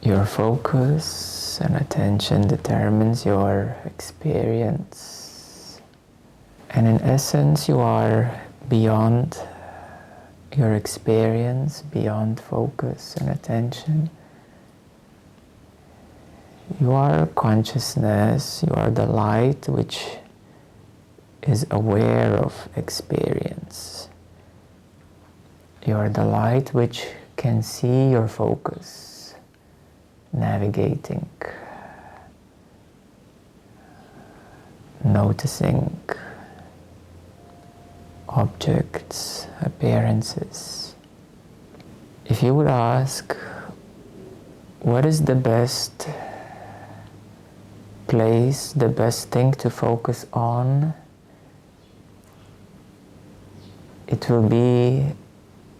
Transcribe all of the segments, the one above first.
Your focus and attention determines your experience. And in essence, you are beyond your experience, beyond focus and attention. You are consciousness, you are the light which is aware of experience. You are the light which can see your focus, navigating, noticing objects, appearances. If you would ask, what is the best place, the best thing to focus on, it will be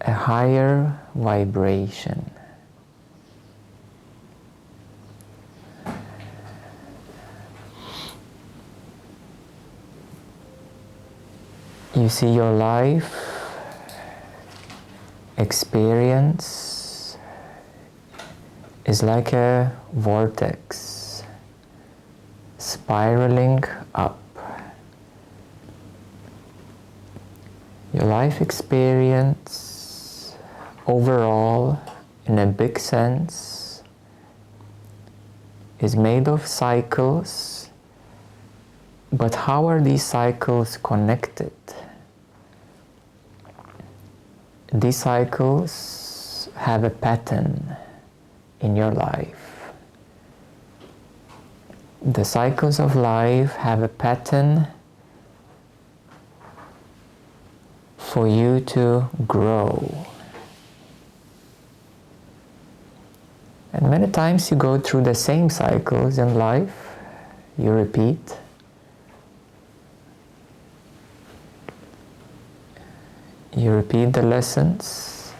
a higher vibration. You see, your life experience is like a vortex spiraling up. Your life experience overall, in a big sense, is made of cycles, but how are these cycles connected? These cycles have a pattern in your life. The cycles of life have a pattern for you to grow. And many times you go through the same cycles in life, you repeat. You repeat the lessons.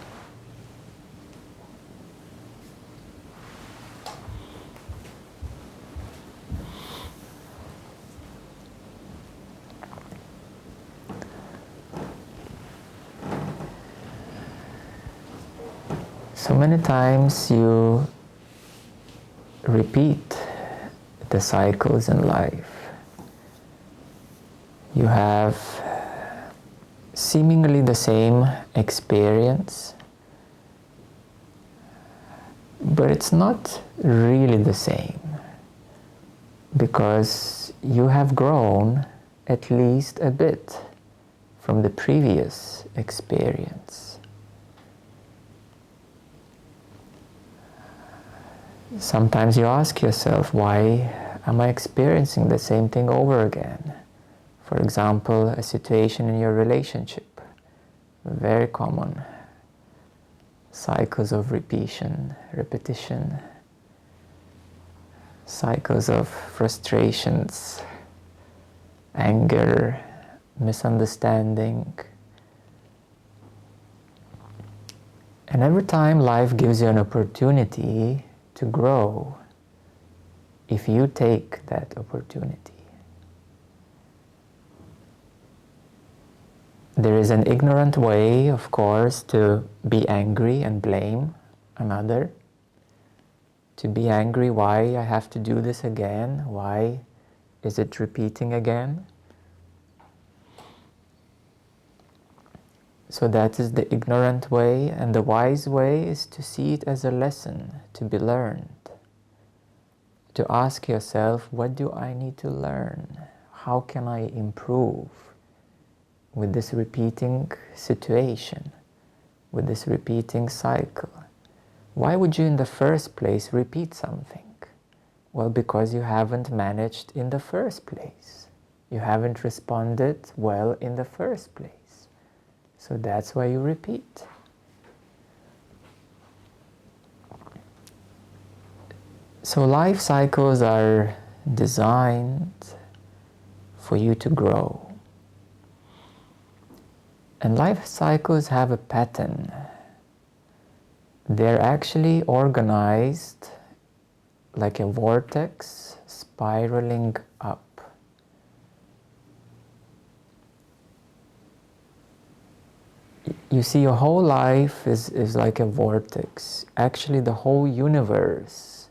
So many times you repeat the cycles in life. You have seemingly the same experience, but it's not really the same, because you have grown at least a bit from the previous experience. Sometimes you ask yourself, why am I experiencing the same thing over again? For example, a situation in your relationship, very common. Cycles of repetition, cycles of frustrations, anger, misunderstanding. And every time life gives you an opportunity to grow, if you take that opportunity. There is an ignorant way, of course, to be angry and blame another. To be angry, why I have to do this again? Why is it repeating again? So that is the ignorant way, and the wise way is to see it as a lesson to be learned. To ask yourself, what do I need to learn? How can I improve with this repeating situation, with this repeating cycle? Why would you in the first place repeat something? Well, because you haven't managed in the first place. You haven't responded well in the first place. So that's why you repeat. So life cycles are designed for you to grow. And life cycles have a pattern. They're actually organized like a vortex spiraling up. You see, your whole life is like a vortex. Actually, the whole universe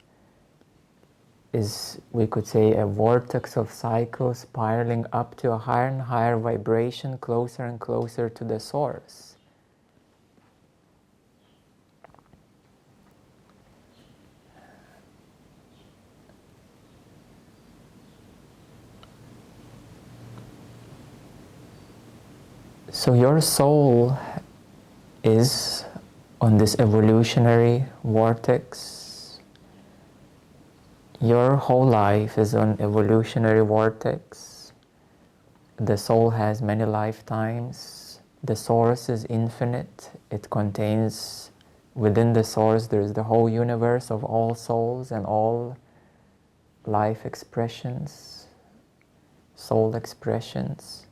is, we could say, a vortex of cycles spiraling up to a higher and higher vibration, closer and closer to the source. So your soul is on this evolutionary vortex. Your whole life is on evolutionary vortex. The soul has many lifetimes. The source is infinite. It contains, within the source, there is the whole universe of all souls and all life expressions, soul expressions.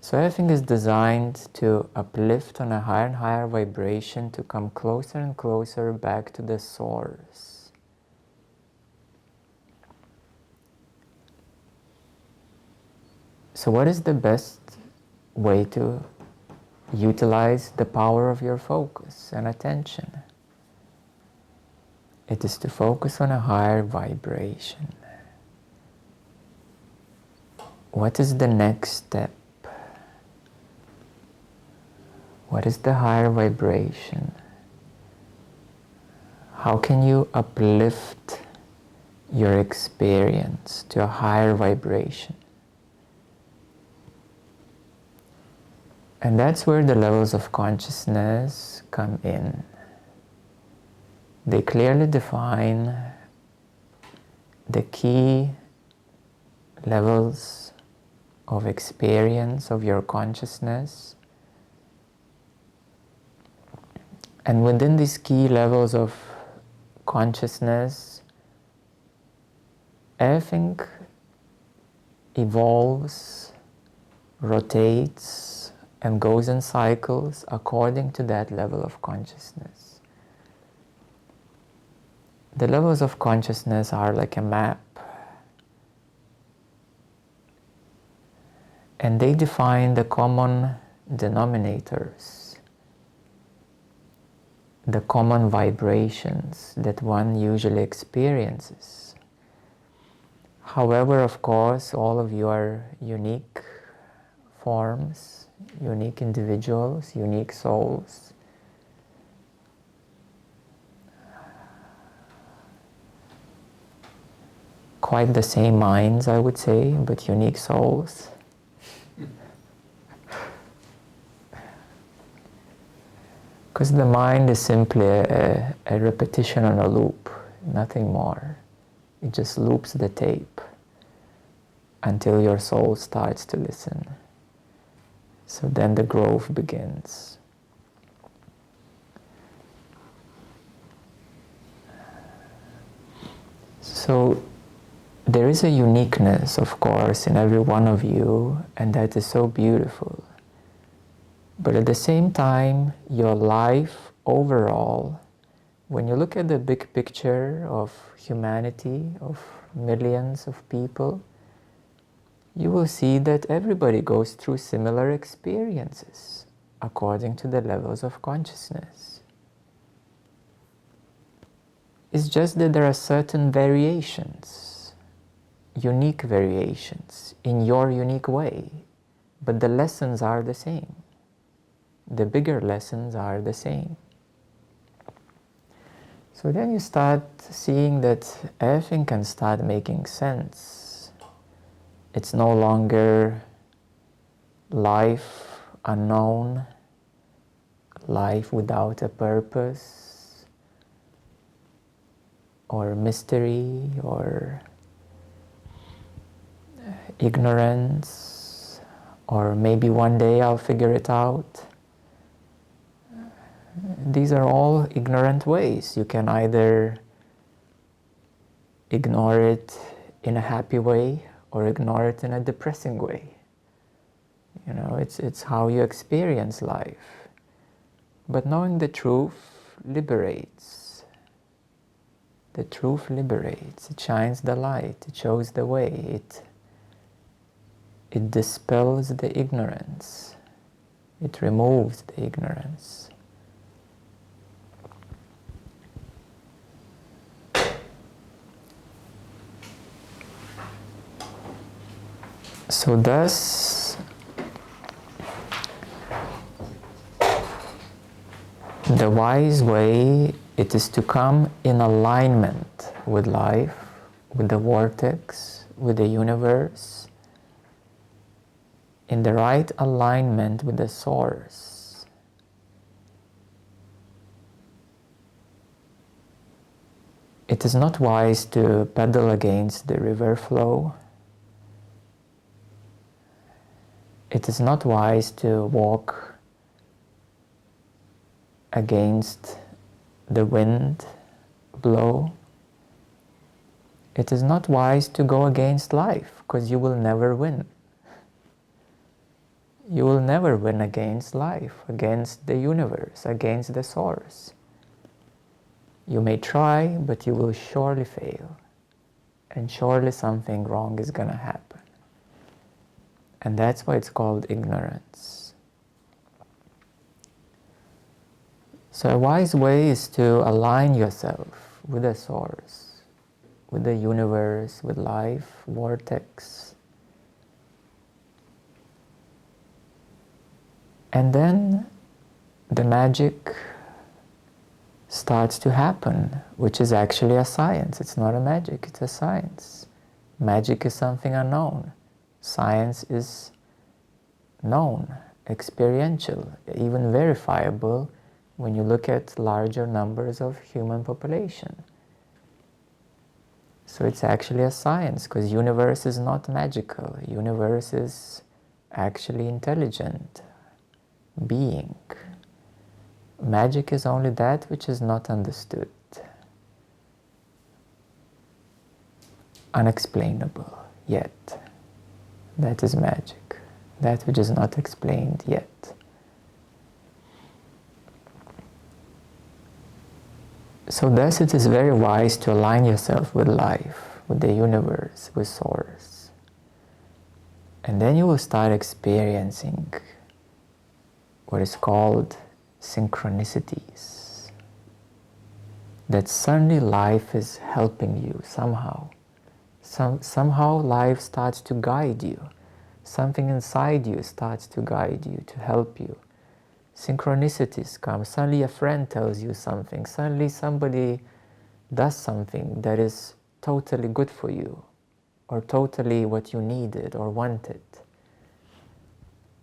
So everything is designed to uplift on a higher and higher vibration, to come closer and closer back to the source. So what is the best way to utilize the power of your focus and attention? It is to focus on a higher vibration. What is the next step? What is the higher vibration? How can you uplift your experience to a higher vibration? And that's where the levels of consciousness come in. They clearly define the key levels of experience of your consciousness. And within these key levels of consciousness, everything evolves, rotates, and goes in cycles according to that level of consciousness. The levels of consciousness are like a map, and they define the common denominators, the common vibrations that one usually experiences. However, of course, all of you are unique forms, unique individuals, unique souls. Quite the same minds, I would say, but unique souls. Because the mind is simply a repetition on a loop, nothing more. It just loops the tape until your soul starts to listen. So then the growth begins. So there is a uniqueness, of course, in every one of you, and that is so beautiful. But at the same time, your life overall, when you look at the big picture of humanity, of millions of people, you will see that everybody goes through similar experiences according to the levels of consciousness. It's just that there are certain variations, unique variations, in your unique way, but the lessons are the same. The bigger lessons are the same. So then you start seeing that everything can start making sense. It's no longer life unknown, life without a purpose, or mystery, or ignorance, or maybe one day I'll figure it out. These are all ignorant ways. You can either ignore it in a happy way or ignore it in a depressing way. You know, it's how you experience life. But knowing the truth liberates. The truth liberates. It shines the light. It shows the way. It dispels the ignorance. It removes the ignorance. So thus, the wise way, it is to come in alignment with life, with the vortex, with the universe, in the right alignment with the source. It is not wise to paddle against the river flow. It is not wise to walk against the wind blow. It is not wise to go against life, because you will never win. You will never win against life, against the universe, against the source. You may try, but you will surely fail. And surely something wrong is going to happen. And that's why it's called ignorance. So a wise way is to align yourself with the source, with the universe, with life, vortex. And then the magic starts to happen, which is actually a science. It's not a magic, it's a science. Magic is something unknown. Science is known, experiential, even verifiable when you look at larger numbers of human population. So it's actually a science, because universe is not magical. Universe is actually intelligent being. Magic is only that which is not understood, unexplainable yet. That is magic, that which is not explained yet. So thus it is very wise to align yourself with life, with the universe, with source. And then you will start experiencing what is called synchronicities. That suddenly life is helping you somehow. Somehow life starts to guide you. Something inside you starts to guide you, to help you. Synchronicities come. Suddenly a friend tells you something. Suddenly somebody does something that is totally good for you, or totally what you needed or wanted.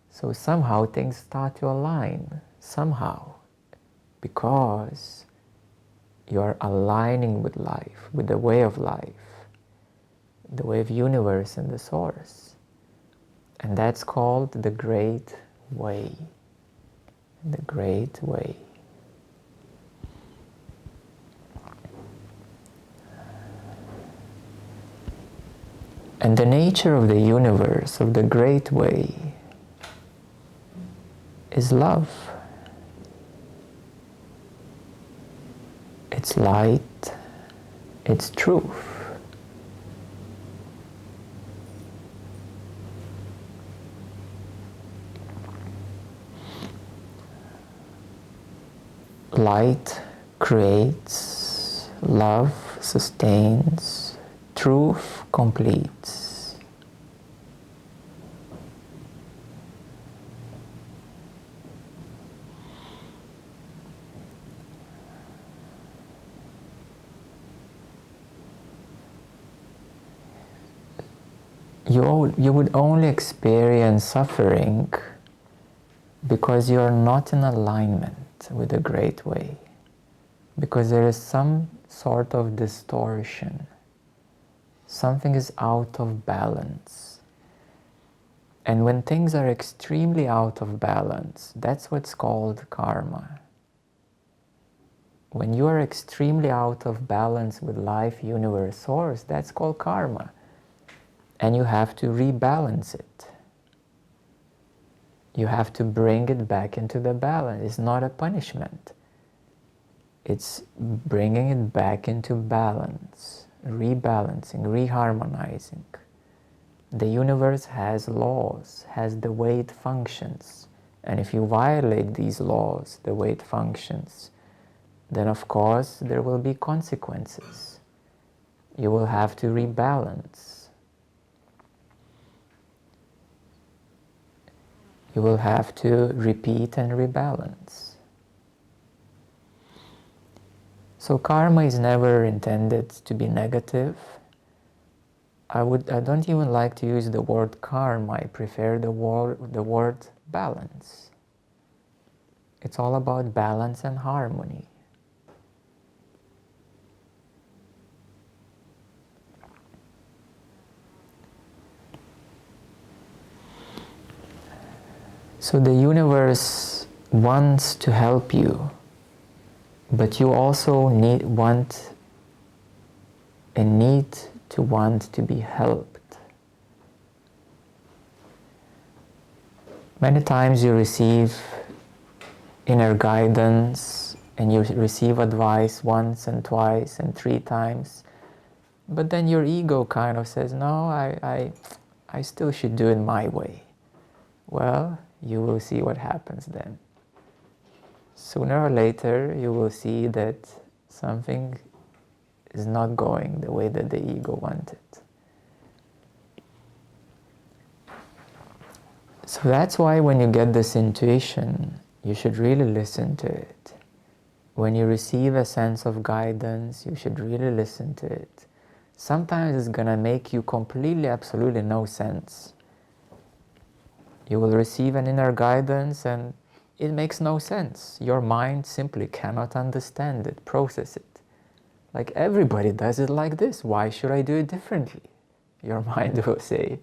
So somehow things start to align. Somehow. Because you are aligning with life, with the way of life. The way of universe and the source. And that's called the Great Way. The Great Way. And the nature of the universe, of the Great Way, is love. It's light, it's truth. Light creates, love sustains, truth completes. You would only experience suffering because you are not in alignment with the Great Way, because there is some sort of distortion. Something is out of balance. And when things are extremely out of balance, that's what's called karma. When you are extremely out of balance with life, universe, source, that's called karma. And you have to rebalance it. You have to bring it back into the balance. It's not a punishment. It's bringing it back into balance, rebalancing, reharmonizing. The universe has laws, has the way it functions. And if you violate these laws, the way it functions, then of course there will be consequences. You will have to rebalance. You will have to repeat and rebalance. So karma is never intended to be negative. I don't even like to use the word karma. I prefer the word balance. It's all about balance and harmony. So the universe wants to help you, but you also need to want to be helped. Many times you receive inner guidance and you receive advice once and twice and 3 times, but then your ego kind of says, no, I still should do it my way. Well, you will see what happens then. Sooner or later, you will see that something is not going the way that the ego wanted. So that's why when you get this intuition, you should really listen to it. When you receive a sense of guidance, you should really listen to it. Sometimes it's going to make you completely, absolutely no sense. You will receive an inner guidance and it makes no sense. Your mind simply cannot understand it, process it. Like everybody does it like this. Why should I do it differently? Your mind will say,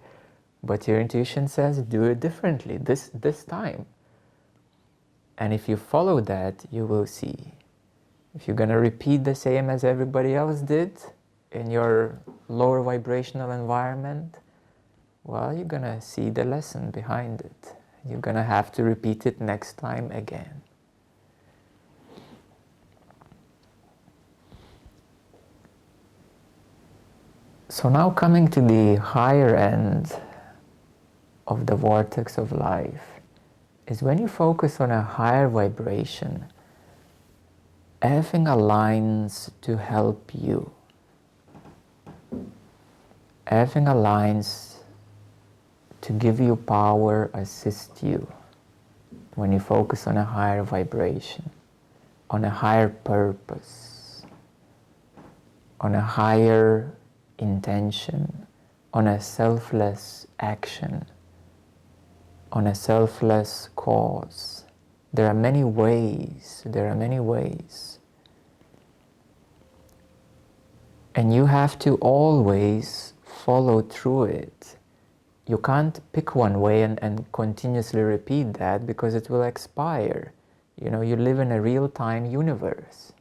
but your intuition says do it differently this time. And if you follow that, you will see. If you're going to repeat the same as everybody else did in your lower vibrational environment, well, you're going to see the lesson behind it. You're going to have to repeat it next time again. So now coming to the higher end of the vortex of life is when you focus on a higher vibration, everything aligns to help you. Everything aligns to give you power, assist you. When you focus on a higher vibration, on a higher purpose, on a higher intention, on a selfless action, on a selfless cause. There are many ways. And you have to always follow through it. You can't pick one way and continuously repeat that because it will expire. You know, you live in a real-time universe.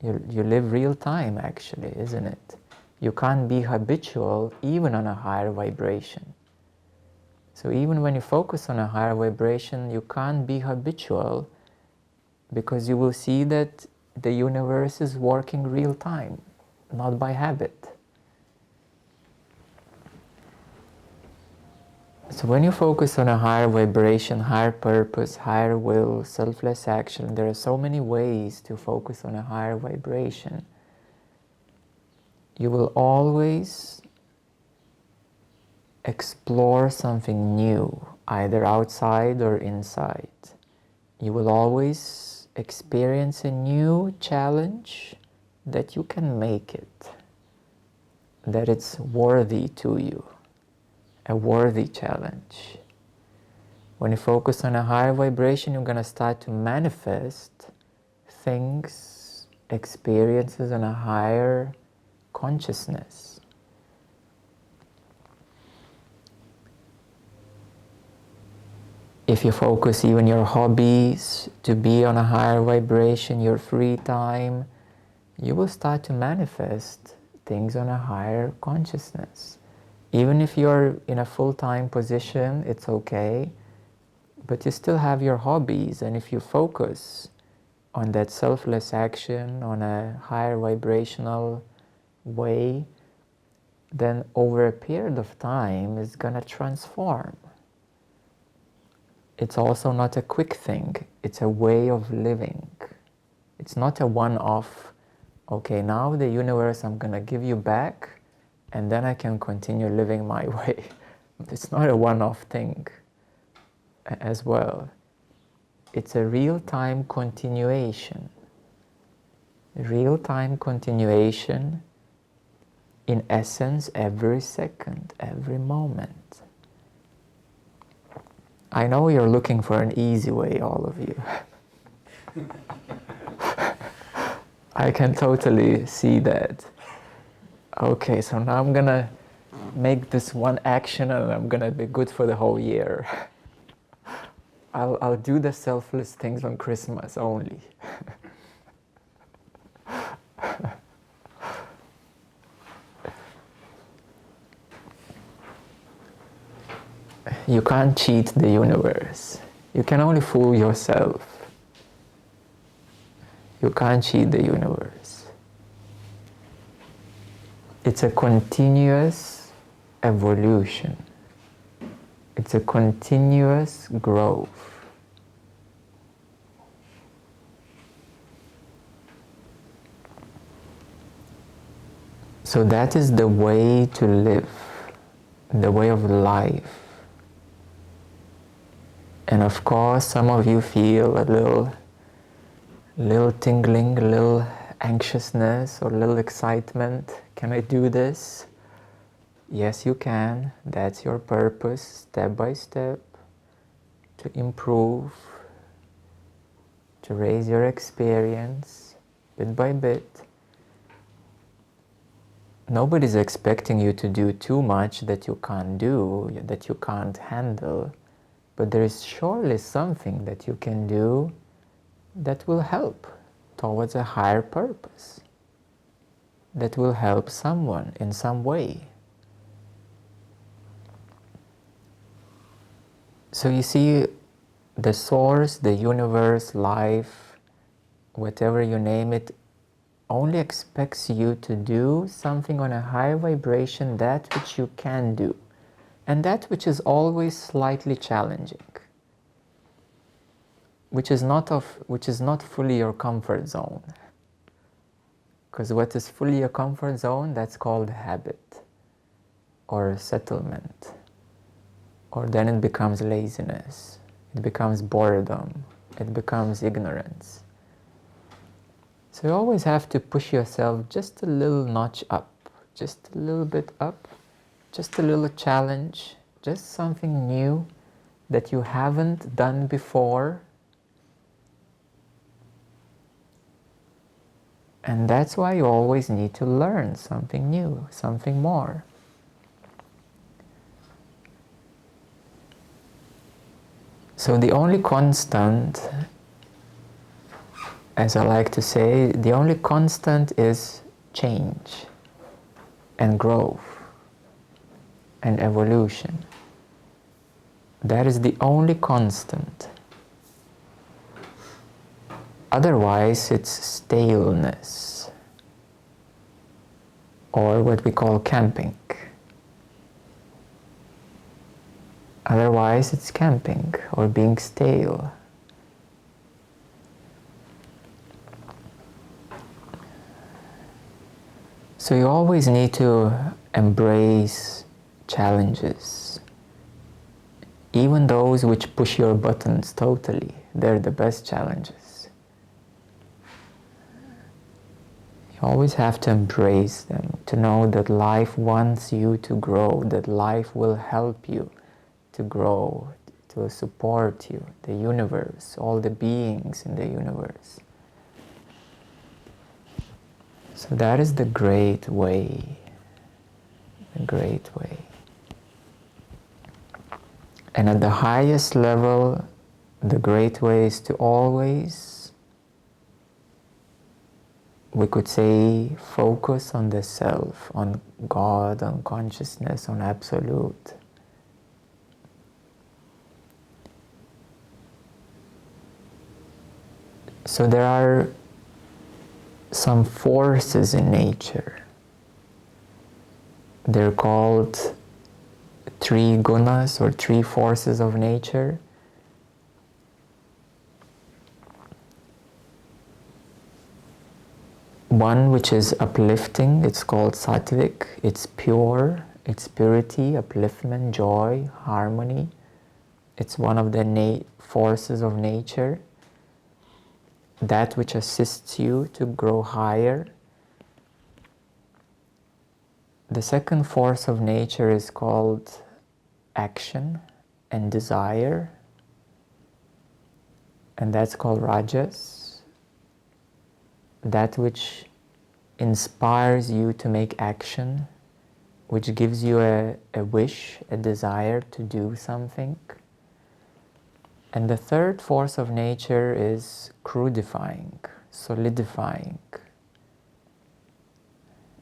You live real-time actually, isn't it? You can't be habitual even on a higher vibration. So even when you focus on a higher vibration, you can't be habitual because you will see that the universe is working real-time, not by habit. So when you focus on a higher vibration, higher purpose, higher will, selfless action, there are so many ways to focus on a higher vibration. You will always explore something new, either outside or inside. You will always experience a new challenge that you can make it, that it's worthy to you. A worthy challenge. When you focus on a higher vibration, you're going to start to manifest things, experiences on a higher consciousness. If you focus even your hobbies to be on a higher vibration, your free time, you will start to manifest things on a higher consciousness. Even if you're in a full-time position, it's okay, but you still have your hobbies, and if you focus on that selfless action, on a higher vibrational way, then over a period of time, it's going to transform. it's also not a quick thing. It's a way of living. It's not a one-off, okay, now the universe, I'm going to give you back, and then I can continue living my way. It's not a one-off thing as well. It's a real-time continuation. Real-time continuation, in essence, every second, every moment. I know you're looking for an easy way, all of you. I can totally see that. Okay, so now I'm gonna make this one action and I'm gonna be good for the whole year. I'll do the selfless things on Christmas only. You can't cheat the universe. You can only fool yourself. You can't cheat the universe. It's a continuous evolution. It's a continuous growth. So that is the way to live, the way of life. And of course, some of you feel a little tingling, a little anxiousness or a little excitement. Can I do this? Yes, you can. That's your purpose, step by step, to improve, to raise your experience, bit by bit. Nobody's expecting you to do too much that you can't do, that you can't handle. But there is surely something that you can do that will help towards a higher purpose, that will help someone in some way. So you see, the source, the universe, life, whatever you name it, only expects you to do something on a higher vibration, that which you can do. And that which is always slightly challenging, which is not fully your comfort zone. Because what is fully your comfort zone, that's called habit or settlement. Or then it becomes laziness, it becomes boredom, it becomes ignorance. So you always have to push yourself just a little notch up, just a little bit up. Just a little challenge, just something new that you haven't done before. And that's why you always need to learn something new, something more. So the only constant, as I like to say, the only constant is change and growth and evolution. That is the only constant. Otherwise, it's staleness, or what we call camping. Otherwise, it's camping or being stale. So you always need to embrace challenges, even those which push your buttons totally. They're the best challenges. You always have to embrace them, to know that life wants you to grow, that life will help you to grow, to support you, the universe, all the beings in the universe. So that is the great way, the great way. And at the highest level, the great way is to always, we could say, focus on the self, on God, on consciousness, on absolute. So there are some forces in nature. They're called three gunas, or three forces of nature. one which is uplifting, it's called sattvic. It's pure, it's purity, upliftment, joy, harmony. It's one of the forces of nature, that which assists you to grow higher. The second force of nature is called action and desire, and that's called rajas, that which inspires you to make action, which gives you a wish, a desire to do something. And the third force of nature is crudifying, solidifying,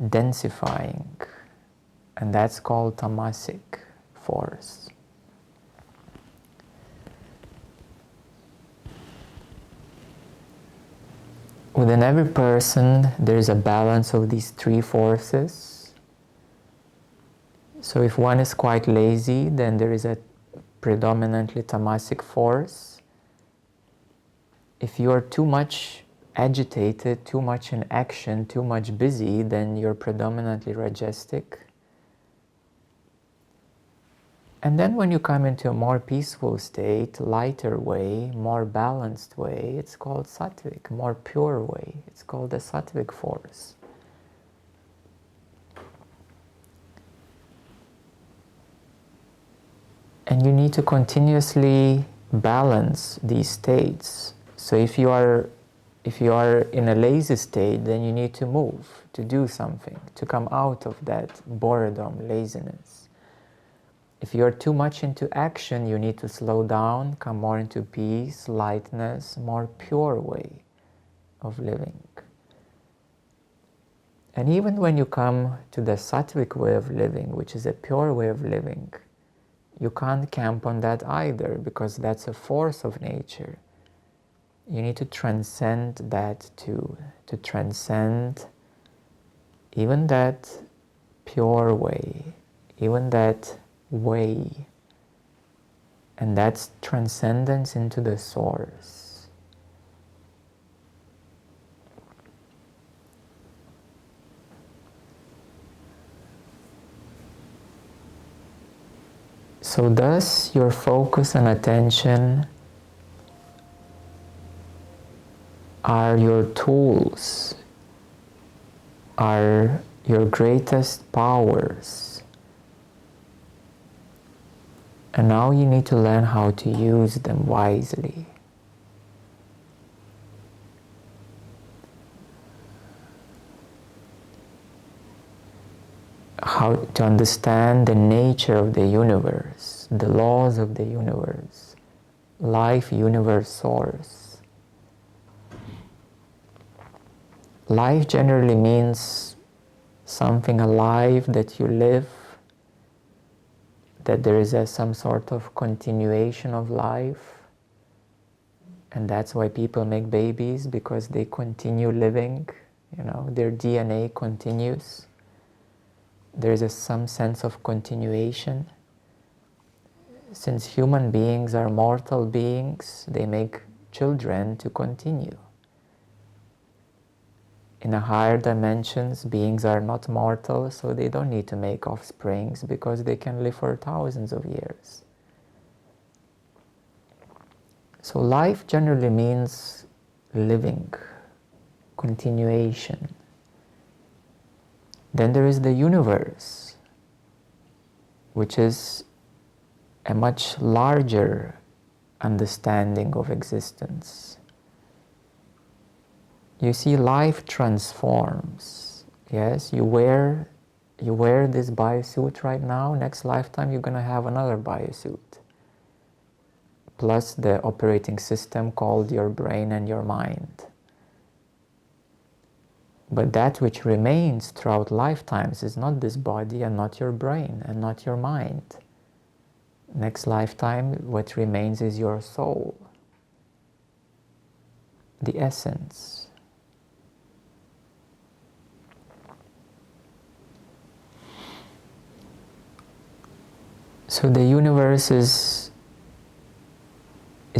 densifying, and that's called tamasic force. Within every person, there is a balance of these three forces. So if one is quite lazy, then there is a predominantly tamasic force. If you are too much agitated, too much in action, too much busy, then you're predominantly rajasic. And then when you come into a more peaceful state, lighter way, more balanced way, it's called sattvic, more pure way. It's called the sattvic force. And you need to continuously balance these states. So if you are in a lazy state, then you need to move, to do something, to come out of that boredom, laziness. If you are too much into action, you need to slow down, come more into peace, lightness, more pure way of living. And even when you come to the sattvic way of living, which is a pure way of living, you can't camp on that either, because that's a force of nature. You need to transcend that too, to transcend even that pure way, even that way. And that's transcendence into the source. So thus your focus and attention are your tools, are your greatest powers. And now you need to learn how to use them wisely. How to understand the nature of the universe, the laws of the universe, life, universe, source. Life generally means something alive that you live, that there is some sort of continuation of life. And that's why people make babies, because they continue living, their DNA continues. There is some sense of continuation. Since human beings are mortal beings, they make children to continue. In a higher dimensions, beings are not mortal, so they don't need to make offsprings, because they can live for thousands of years. So life generally means living, continuation. Then there is the universe, which is a much larger understanding of existence. You see, life transforms. Yes, you wear this biosuit right now. Next lifetime, you're going to have another biosuit. Plus the operating system called your brain and your mind. But that which remains throughout lifetimes is not this body and not your brain and not your mind. Next lifetime, what remains is your soul, the essence. So the universe is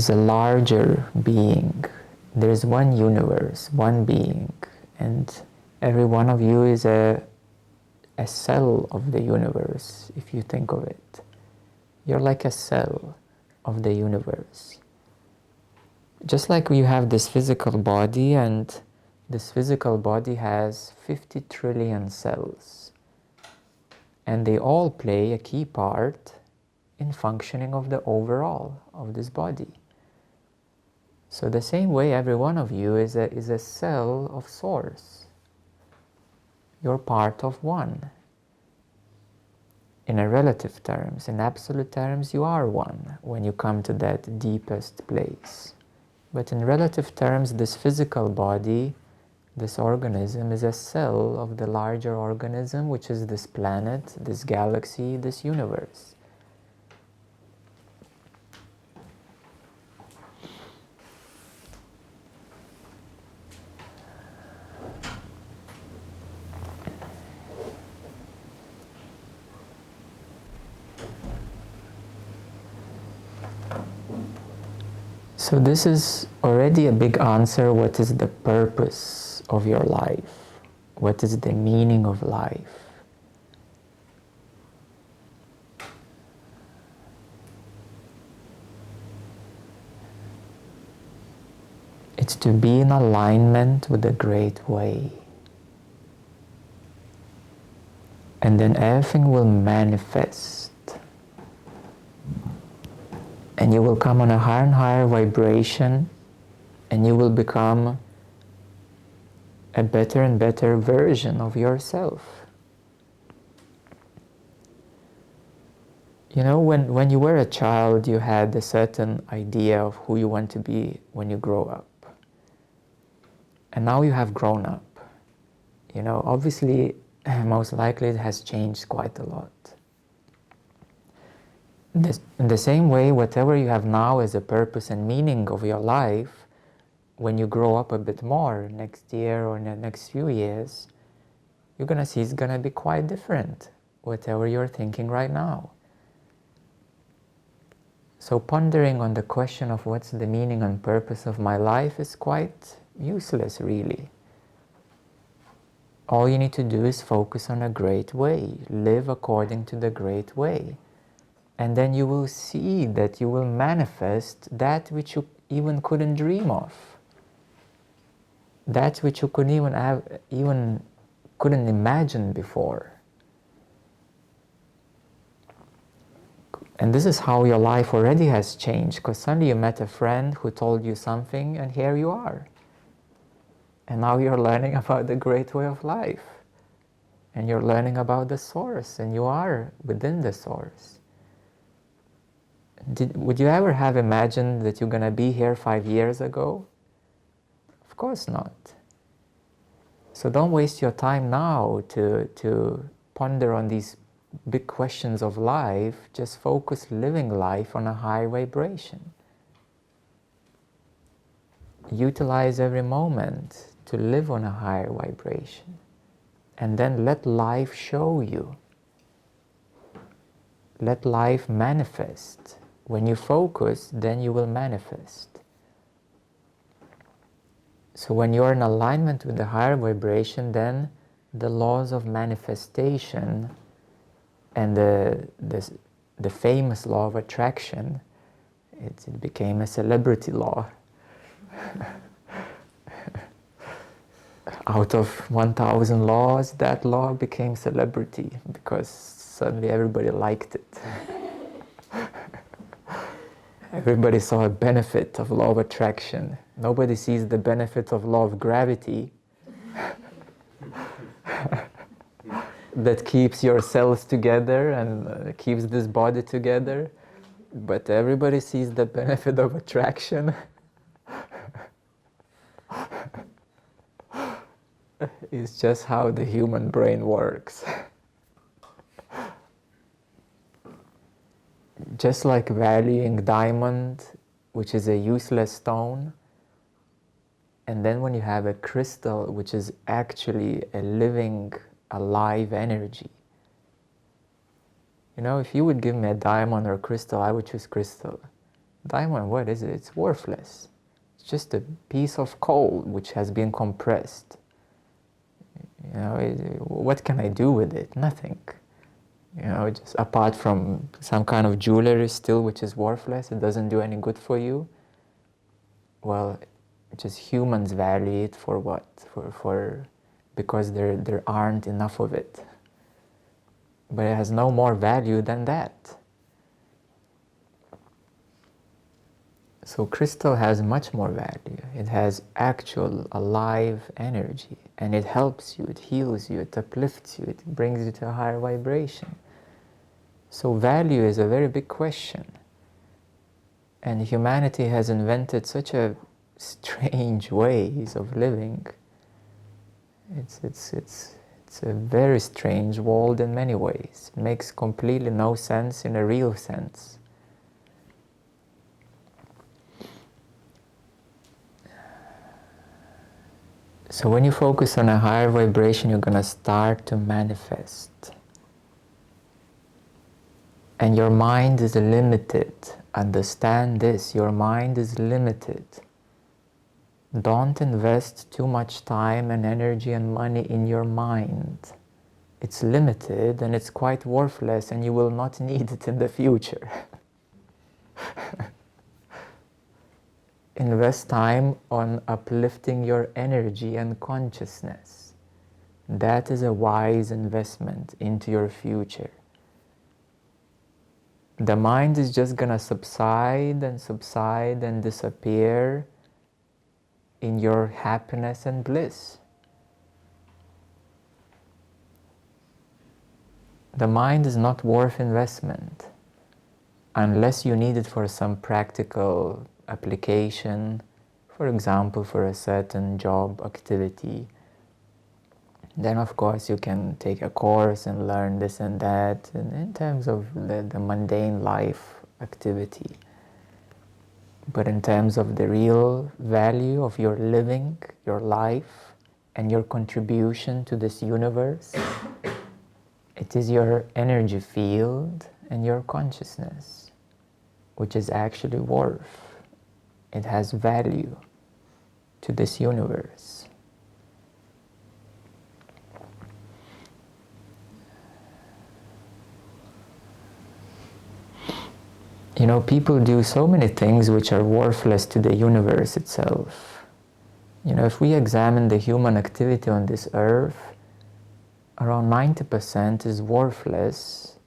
a larger being. There is one universe, one being, and Every one of you is a cell of the universe, if you think of it. You're like a cell of the universe. Just like you have this physical body, and this physical body has 50 trillion cells. And they all play a key part in functioning of the overall of this body. So the same way, every one of you is a cell of Source. You're part of one. In a relative terms, in absolute terms, you are one when you come to that deepest place. But in relative terms, this physical body, this organism, is a cell of the larger organism, which is this planet, this galaxy, this universe. So this is already a big answer. What is the purpose of your life? What is the meaning of life? It's to be in alignment with the great way. And then everything will manifest. And you will come on a higher and higher vibration, and you will become a better and better version of yourself. You know, when you were a child, you had a certain idea of who you want to be when you grow up. And now you have grown up. You know, obviously, most likely it has changed quite a lot. In the same way, whatever you have now as a purpose and meaning of your life, when you grow up a bit more next year or in the next few years, you're going to see it's going to be quite different, whatever you're thinking right now. So pondering on the question of what's the meaning and purpose of my life is quite useless, really. All you need to do is focus on a great way, live according to the great way. And then you will see that you will manifest that which you even couldn't dream of. That which you couldn't couldn't imagine before. And this is how your life already has changed, because suddenly you met a friend who told you something, and here you are. And now you're learning about the great way of life. And you're learning about the Source, and you are within the Source. Would you ever have imagined that you're going to be here 5 years ago? Of course not. So don't waste your time now to ponder on these big questions of life. Just focus living life on a high vibration. Utilize every moment to live on a higher vibration. And then let life show you. Let life manifest. When you focus, then you will manifest. So when you are in alignment with the higher vibration, then the laws of manifestation and the famous law of attraction, it became a celebrity law. Out of 1,000 laws, that law became celebrity because suddenly everybody liked it. Everybody saw a benefit of law of attraction. Nobody sees the benefit of law of gravity that keeps your cells together and keeps this body together. But everybody sees the benefit of attraction. It's just how the human brain works. Just like valuing diamond, which is a useless stone, and then when you have a crystal, which is actually a living, alive energy. You know, if you would give me a diamond or a crystal, I would choose crystal. Diamond, what is it? It's worthless. It's just a piece of coal which has been compressed. You know, what can I do with it? Nothing. You know, just apart from some kind of jewelry still, which is worthless, it doesn't do any good for you. Well, just humans value it for what? For because there aren't enough of it. But it has no more value than that. So crystal has much more value. It has actual alive energy, and it helps you, it heals you, it uplifts you, it brings you to a higher vibration. So value is a very big question. And humanity has invented such a strange ways of living. It's a very strange world in many ways. It makes completely no sense in a real sense. So when you focus on a higher vibration, you're going to start to manifest. And your mind is limited. Understand this, your mind is limited. Don't invest too much time and energy and money in your mind. It's limited and it's quite worthless, and you will not need it in the future. Invest time on uplifting your energy and consciousness. That is a wise investment into your future. The mind is just going to subside and disappear in your happiness and bliss. The mind is not worth investment unless you need it for some practical application, for example, for a certain job activity. Then of course you can take a course and learn this and that in terms of the mundane life activity. But in terms of the real value of your living, your life, and your contribution to this universe, it is your energy field and your consciousness, which is actually worth. It has value to this universe. You know, people do so many things which are worthless to the universe itself. You know, if we examine the human activity on this earth, around 90% is worthless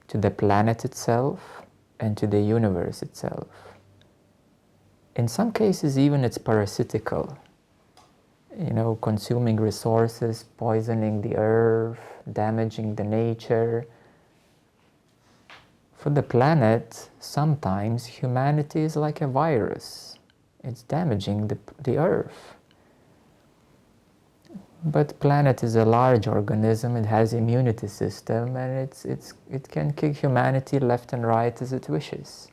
to the planet itself and to the universe itself. In some cases, even it's parasitical. You know, consuming resources, poisoning the earth, damaging the nature. For the planet, sometimes humanity is like a virus. It's damaging the earth. But planet is a large organism, it has immunity system, and it can kick humanity left and right as it wishes.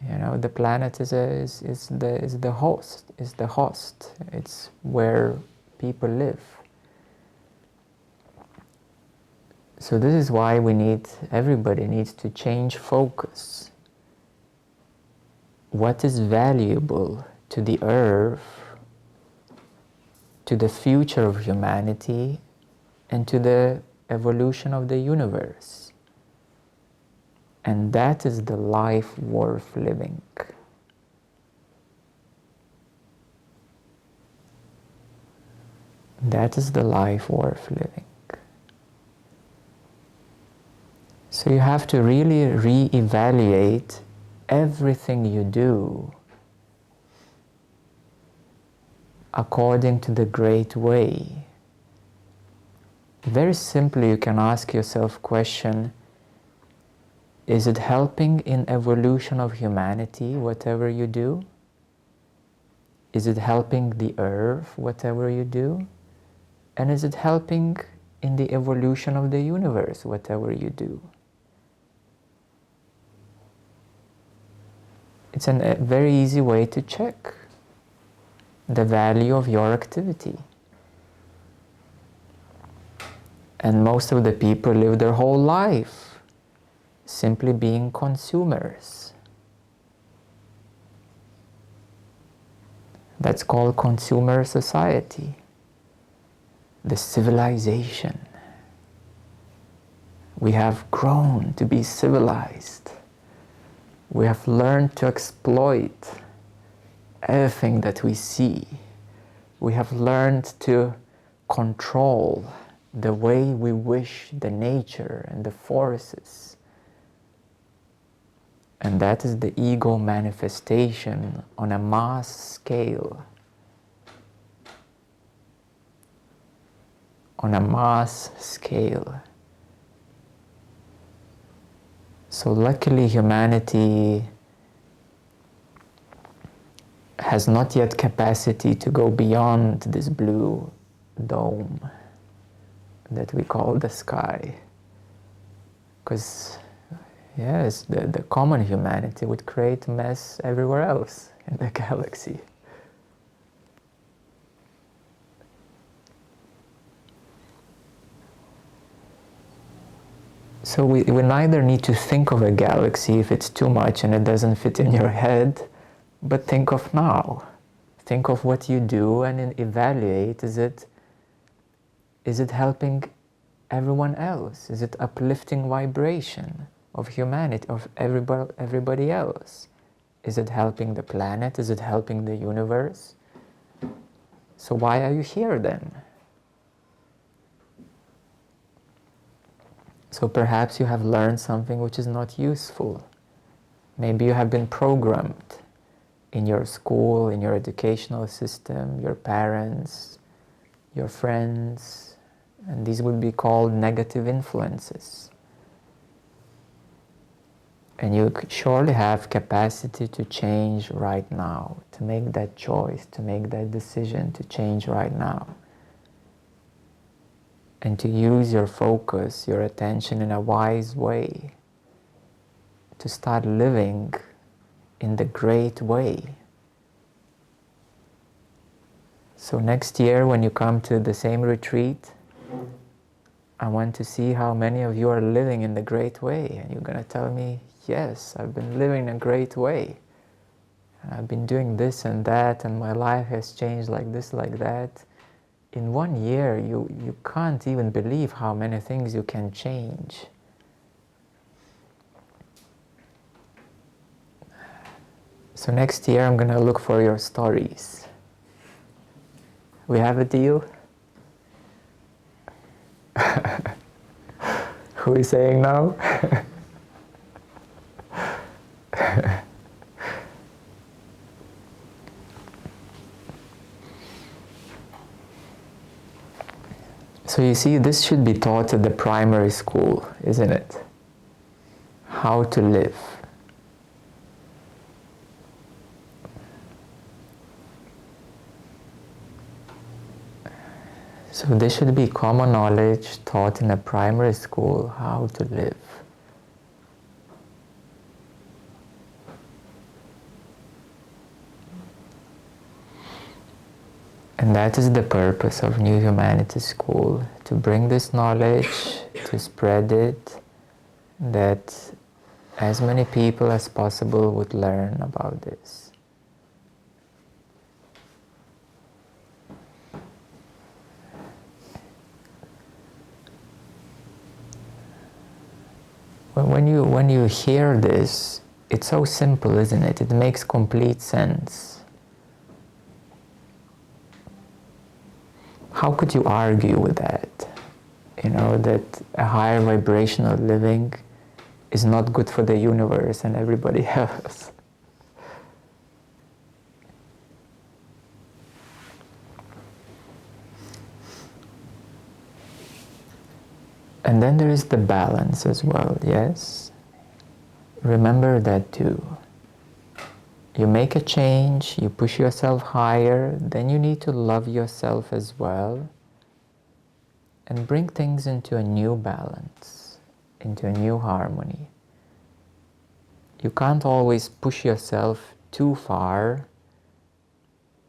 You know, the planet is the host. It's where people live. So this is why everybody needs to change focus. What is valuable to the earth, to the future of humanity, and to the evolution of the universe? And that is the life worth living. That is the life worth living. So you have to really re-evaluate everything you do according to the great way. Very simply, you can ask yourself question, is it helping in evolution of humanity, whatever you do? Is it helping the earth, whatever you do? And is it helping in the evolution of the universe, whatever you do? It's a very easy way to check the value of your activity. And most of the people live their whole life simply being consumers. That's called consumer society. the civilization. We have grown to be civilized. We have learned to exploit everything that we see. We have learned to control the way we wish the nature and the forces. And that is the ego manifestation on a mass scale. On a mass scale. So luckily humanity has not yet capacity to go beyond this blue dome that we call the sky. Because, yes, the common humanity would create mess everywhere else in the galaxy. So we neither need to think of a galaxy if it's too much and it doesn't fit in your head, but think of now. Think of what you do and evaluate, is it helping everyone else? Is it uplifting vibration of humanity, of everybody else? Is it helping the planet? Is it helping the universe? So why are you here then? So perhaps you have learned something which is not useful. Maybe you have been programmed in your school, in your educational system, your parents, your friends, and these would be called negative influences. And you surely have capacity to change right now, to make that choice, to make that decision, to change right now. And to use your focus, your attention in a wise way, to start living in the great way. So next year when you come to the same retreat, I want to see how many of you are living in the great way. And you're going to tell me, yes, I've been living in a great way. And I've been doing this and that, and my life has changed like this, like that. In 1 year, you can't even believe how many things you can change. So next year, I'm going to look for your stories. We have a deal? Who is saying no? So you see, this should be taught at the primary school, isn't it? How to live. So this should be common knowledge taught in a primary school, how to live. And that is the purpose of New Humanity School, to bring this knowledge, to spread it, that as many people as possible would learn about this. When you hear this, it's so simple, isn't it? It makes complete sense. How could you argue with that? You know, that a higher vibrational living is not good for the universe and everybody else. And then there is the balance as well, yes? Remember that too. You make a change, you push yourself higher, then you need to love yourself as well and bring things into a new balance, into a new harmony. You can't always push yourself too far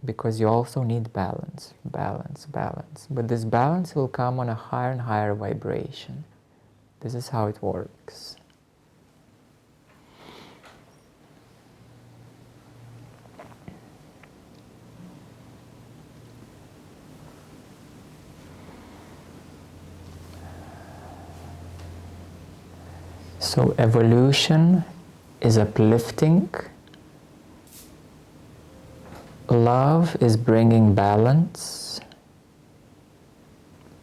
because you also need balance, balance, balance. But this balance will come on a higher and higher vibration. This is how it works. So evolution is uplifting. Love is bringing balance,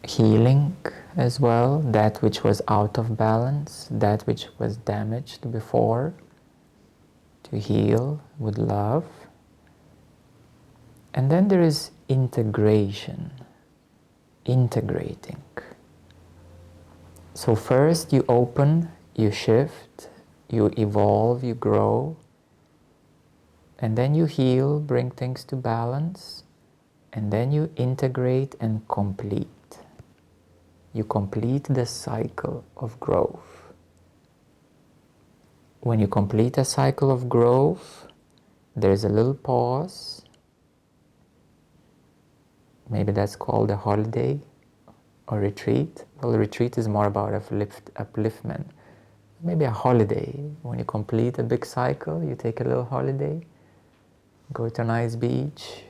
healing as well, that which was out of balance, that which was damaged before, to heal with love. And then there is integration, integrating. So first you open, you shift, you evolve, you grow, and then you heal, bring things to balance, and then you integrate and complete. You complete the cycle of growth. When you complete a cycle of growth, there's a little pause. Maybe that's called a holiday or retreat. Well, retreat is more about upliftment. Maybe a holiday. When you complete a big cycle, you take a little holiday, go to a nice beach,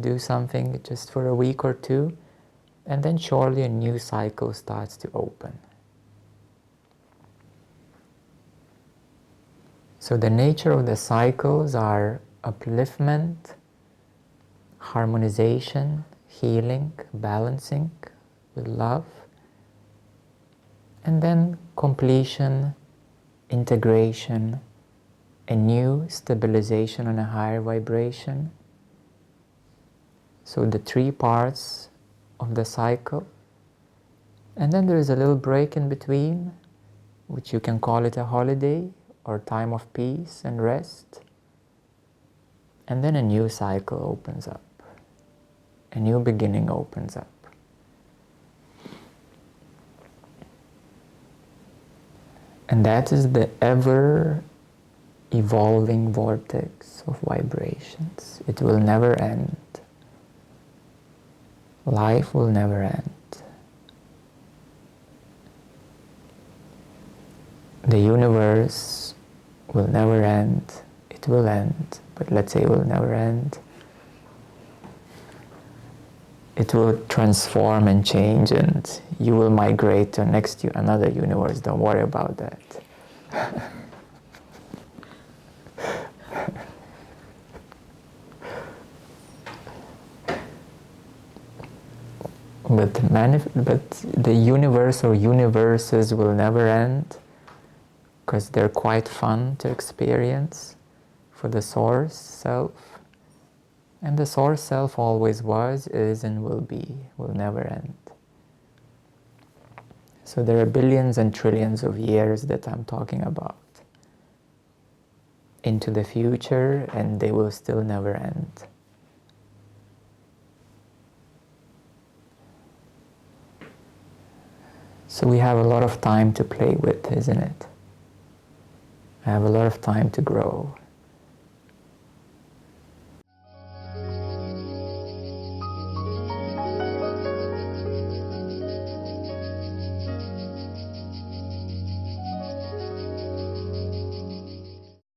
do something just for a week or two, and then surely a new cycle starts to open. So the nature of the cycles are upliftment, harmonization, healing, balancing with love, and then completion, integration, a new stabilization on a higher vibration. So the three parts of the cycle. And then there is a little break in between, which you can call it a holiday or time of peace and rest. And then a new cycle opens up. A new beginning opens up. And that is the ever evolving vortex of vibrations. It will never end. Life will never end. The universe will never end. It will end, but let's say it will never end. It will transform and change, and you will migrate to another universe. Don't worry about that. But the universe or universes will never end, because they're quite fun to experience for the source self. And the source self always was, is, and will be, will never end. So there are billions and trillions of years that I'm talking about into the future, and they will still never end. So we have a lot of time to play with, isn't it? I have a lot of time to grow.